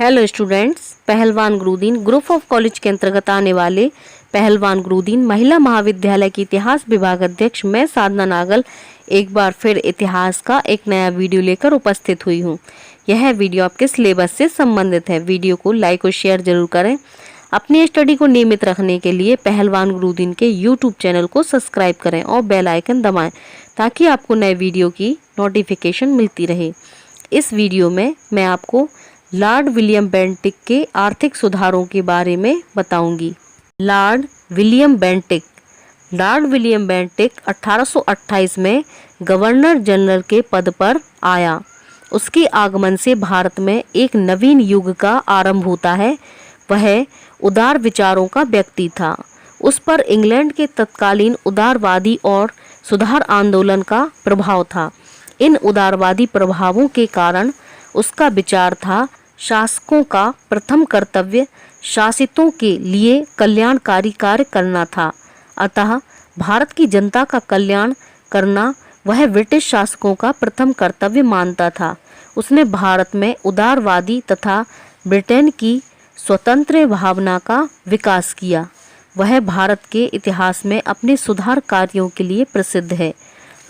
Hello students, पहलवान Gurudeen group of college के अंतर्गत आने वाले पहलवान गुरुदीन महिला महाविद्यालय की इतिहास विभाग अध्यक्ष मैं साधना नागल एक बार फिर इतिहास का एक नया वीडियो लेकर उपस्थित हुई हूँ। यह वीडियो आपके सिलेबस से संबंधित है। वीडियो को लाइक और शेयर जरूर करें। अपनी स्टडी को नियमित रखने के लिए पहलवान गुरुदीन के यूट्यूब चैनल को सब्सक्राइब करें और बेल आइकन दबाएं ताकि आपको नए वीडियो की नोटिफिकेशन मिलती रहे। इस वीडियो में मैं आपको लॉर्ड विलियम बेंटिक के आर्थिक सुधारों के बारे में बताऊंगी। लॉर्ड विलियम बेंटिक 1828 में गवर्नर जनरल के पद पर आया। उसके आगमन से भारत में एक नवीन युग का आरंभ होता है। वह उदार विचारों का व्यक्ति था। उस पर इंग्लैंड के तत्कालीन उदारवादी और सुधार आंदोलन का प्रभाव था। इन उदारवादी प्रभावों के कारण उसका विचार था, शासकों का प्रथम कर्तव्य शासितों के लिए कल्याणकारी कार्य करना था। अतः भारत की जनता का कल्याण करना वह ब्रिटिश शासकों का प्रथम कर्तव्य मानता था। उसने भारत में उदारवादी तथा ब्रिटेन की स्वतंत्र भावना का विकास किया। वह भारत के इतिहास में अपने सुधार कार्यों के लिए प्रसिद्ध है।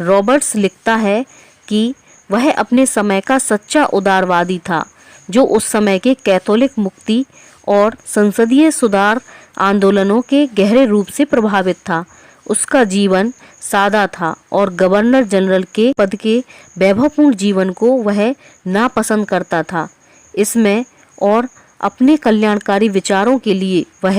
रॉबर्ट्स लिखता है कि वह अपने समय का सच्चा उदारवादी था, जो उस समय के कैथोलिक मुक्ति और संसदीय सुधार आंदोलनों के गहरे रूप से प्रभावित था। उसका जीवन सादा था और गवर्नर जनरल के पद के वैभवपूर्ण जीवन को वह नापसंद करता था। इसमें और अपने कल्याणकारी विचारों के लिए वह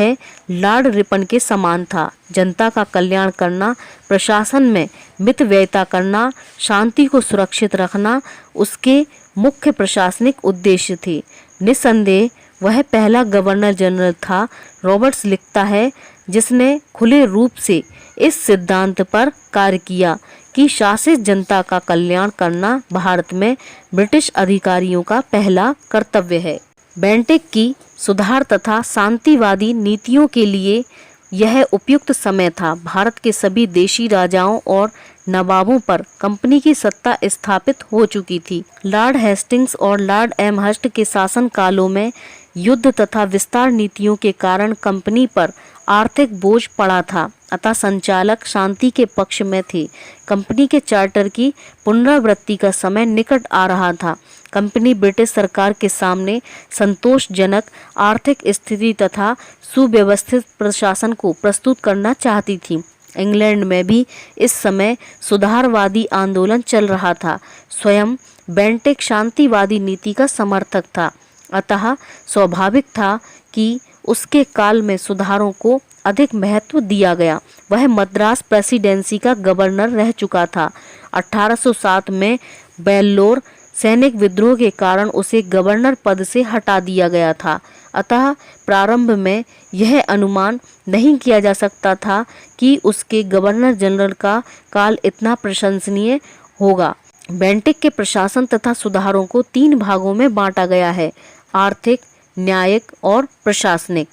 लॉर्ड रिपन के समान था। जनता का कल्याण करना, प्रशासन में मितव्ययिता करना, शांति को सुरक्षित रखना उसके मुख्य प्रशासनिक उद्देश्य थे। निस्संदेह वह पहला गवर्नर जनरल था, रॉबर्ट्स लिखता है, जिसने खुले रूप से इस सिद्धांत पर कार्य किया कि शासित जनता का कल्याण करना भारत में ब्रिटिश अधिकारियों का पहला कर्तव्य है। बेंटिक की सुधार तथा शांतिवादी नीतियों के लिए यह उपयुक्त समय था। भारत के सभी देशी राजाओं और नवाबों पर कंपनी की सत्ता स्थापित हो चुकी थी। लॉर्ड हेस्टिंग्स और लॉर्ड एमहर्स्ट के शासन कालों में युद्ध तथा विस्तार नीतियों के कारण कंपनी पर आर्थिक बोझ पड़ा था। अतः संचालक शांति के पक्ष में थे। कंपनी के चार्टर की पुनरावृत्ति का समय निकट आ रहा था। कंपनी ब्रिटिश सरकार के सामने संतोषजनक आर्थिक स्थिति तथा सुव्यवस्थित प्रशासन को प्रस्तुत करना चाहती थी। इंग्लैंड में भी इस समय सुधारवादी आंदोलन चल रहा था। स्वयं बेंटिक शांतिवादी नीति का समर्थक था। अतः स्वाभाविक था कि उसके काल में सुधारों को अधिक महत्व दिया गया। वह मद्रास प्रेसिडेंसी का गवर्नर रह चुका था। 1807 में वेल्लोर सैनिक विद्रोह के कारण उसे गवर्नर पद से हटा दिया गया था। अतः प्रारंभ में यह अनुमान नहीं किया जा सकता था कि उसके गवर्नर जनरल का काल इतना प्रशंसनीय होगा। बेंटिक के प्रशासन तथा सुधारों को 3 भागों में बांटा गया है: आर्थिक, न्यायिक और प्रशासनिक।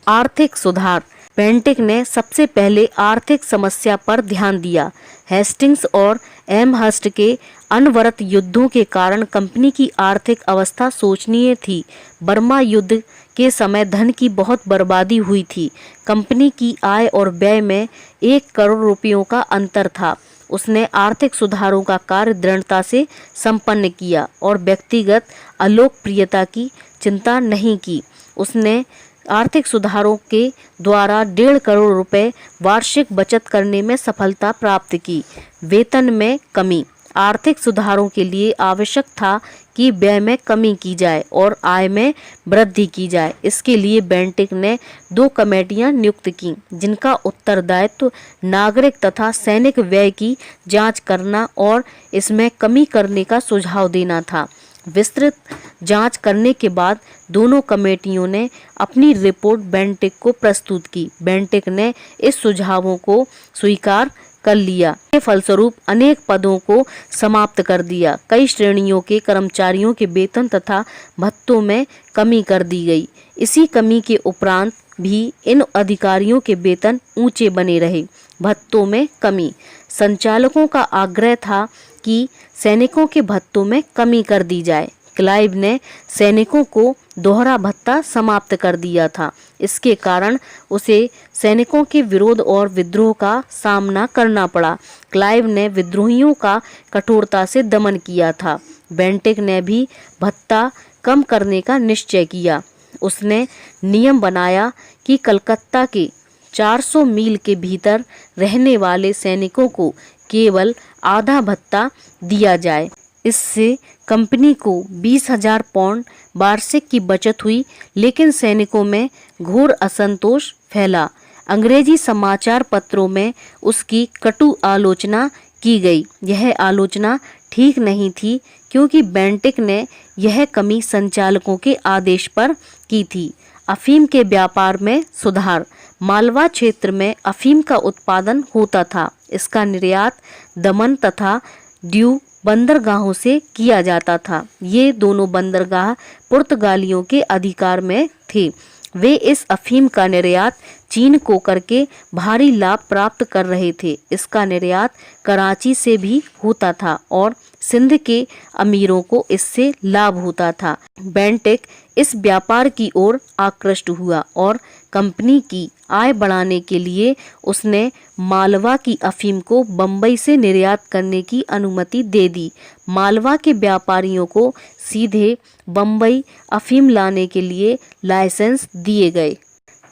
आर्थिक सुधार। बेंटिक ने सबसे पहले आर्थिक समस्या पर ध्यान दिया। हेस्टिंग्स और एमहर्स्ट के अनवरत युद्धों के कारण कंपनी की आर्थिक अवस्था शोचनीय थी। बर्मा युद्ध के समय धन की बहुत बर्बादी हुई थी। कंपनी की आय और व्यय में 1 करोड़ रुपयों का अंतर था। उसने आर्थिक सुधारों का कार्य दृढ़ता से संपन्न किया और व्यक्तिगत अलोकप्रियता की चिंता नहीं की। उसने आर्थिक सुधारों के द्वारा 1.5 करोड़ रुपए वार्षिक बचत करने में सफलता प्राप्त की। वेतन में कमी। आर्थिक सुधारों के लिए आवश्यक था कि व्यय में कमी की जाए और आय में वृद्धि की जाए। इसके लिए बेंटिक ने 2 कमेटियां नियुक्त की, जिनका उत्तरदायित्व नागरिक तथा सैनिक व्यय की जांच करना और इसमें कमी करने का सुझाव देना था। विस्तृत जांच करने के बाद दोनों कमेटियों ने अपनी रिपोर्ट बेंटिक को प्रस्तुत की। बेंटिक ने इस सुझावों को स्वीकार कर लिया। के फलस्वरूप अनेक पदों को समाप्त कर दिया। कई श्रेणियों के कर्मचारियों के वेतन तथा भत्तों में कमी कर दी गई। इसी कमी के उपरांत भी इन अधिकारियों के वेतन ऊंचे बने रहे। भत्तों में कमी। संचालकों का आग्रह था कि सैनिकों के भत्तों में कमी कर दी जाए। क्लाइव ने सैनिकों को दोहरा भत्ता समाप्त कर दिया था। इसके कारण उसे सैनिकों के विरोध और विद्रोह का सामना करना पड़ा। क्लाइव ने विद्रोहियों का कठोरता से दमन किया था। बेंटिक ने भी भत्ता कम करने का निश्चय किया। उसने नियम बनाया कि कलकत्ता के 400 मील के भीतर रहने वाले सैनिकों को केवल आधा भत्ता दिया जाए। इससे कंपनी को 20,000 पाउंड वार्षिक की बचत हुई, लेकिन सैनिकों में घोर असंतोष फैला। अंग्रेजी समाचार पत्रों में उसकी कटु आलोचना की गई। यह आलोचना ठीक नहीं थी, क्योंकि बेंटिक ने यह कमी संचालकों के आदेश पर की थी। अफीम के व्यापार में सुधार। मालवा क्षेत्र में अफीम का उत्पादन होता था। इसका निर्यात दमन तथा ड्यू बंदरगाहों से किया जाता था। ये दोनों बंदरगाह पुर्तगालियों के अधिकार में थे। वे इस अफीम का निर्यात चीन को करके भारी लाभ प्राप्त कर रहे थे। इसका निर्यात कराची से भी होता था और सिंध के अमीरों को इससे लाभ होता था। बेंटिक इस व्यापार की ओर आकृष्ट हुआ और कंपनी की आय बढ़ाने के लिए उसने मालवा की अफीम को बंबई से निर्यात करने की अनुमति दे दी। मालवा के व्यापारियों को सीधे बंबई अफीम लाने के लिए लाइसेंस दिए गए।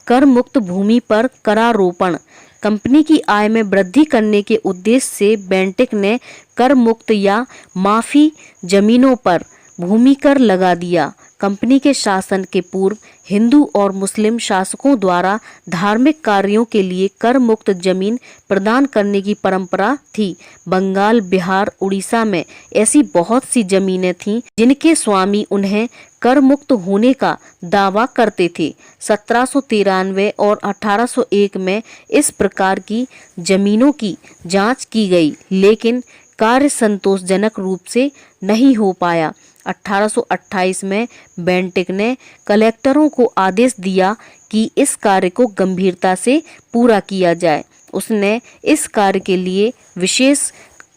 कर मुक्त भूमि पर करारोपण। कंपनी की आय में वृद्धि करने के उद्देश्य से बेंटिक ने कर मुक्त या माफी जमीनों पर भूमि कर लगा दिया। कंपनी के शासन के पूर्व हिंदू और मुस्लिम शासकों द्वारा धार्मिक कार्यों के लिए कर मुक्त जमीन प्रदान करने की परंपरा थी। बंगाल, बिहार, उड़ीसा में ऐसी बहुत सी जमीनें थीं जिनके स्वामी उन्हें कर मुक्त होने का दावा करते थे। 1793 और 1801 में इस प्रकार की जमीनों की जांच की गई, लेकिन कार्य संतोषजनक रूप से नहीं हो पाया। 1828 में बेंटिक ने कलेक्टरों को आदेश दिया कि इस कार्य को गंभीरता से पूरा किया जाए। उसने इस कार्य के लिए विशेष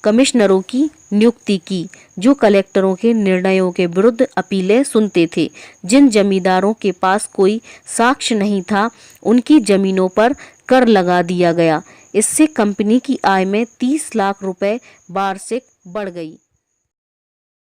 कमिश्नरों की नियुक्ति की, जो कलेक्टरों के निर्णयों के विरुद्ध अपीलें सुनते थे। जिन जमींदारों के पास कोई साक्ष्य नहीं था, उनकी जमीनों पर कर लगा दिया गया। इससे कंपनी की आय में 30 लाख रुपए वार्षिक बढ़ गई।